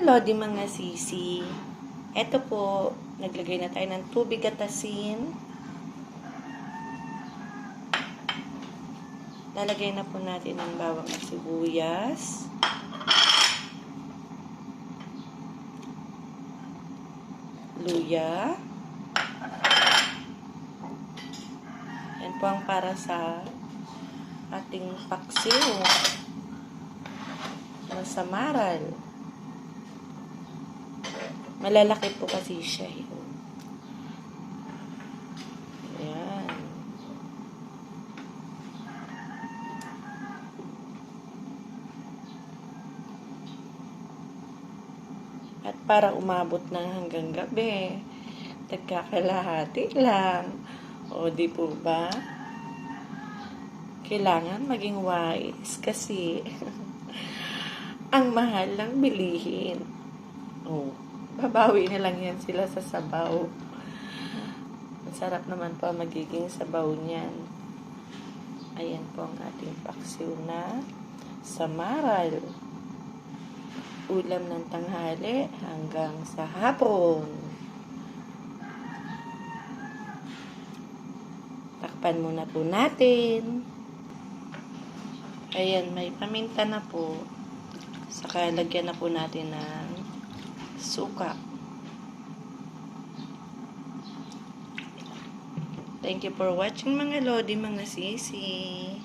Lodi, mga sisi. Eto po, naglagay na tayo ng tubig at asin. Lalagay na po natin ang bawang at sibuyas. Luya. Yan po ang para sa ating paksiw. Sa maral. Malalaki po kasi siya. Ayan. At para umabot ng hanggang gabi, nagkakalahati lang. O, di po ba? Kailangan maging wise kasi ang mahal lang bilihin. Oh, babawi na lang yan sila sa sabaw. Masarap naman po ang magiging sabaw niyan. Ayan po ang ating paksiw na samaral. Ulam ng tanghali hanggang sa hapon. Takpan muna po natin. Ayan, may paminta na po. Saka lagyan na po natin ng suka. Thank you for watching, mga Lodi, mga sisi.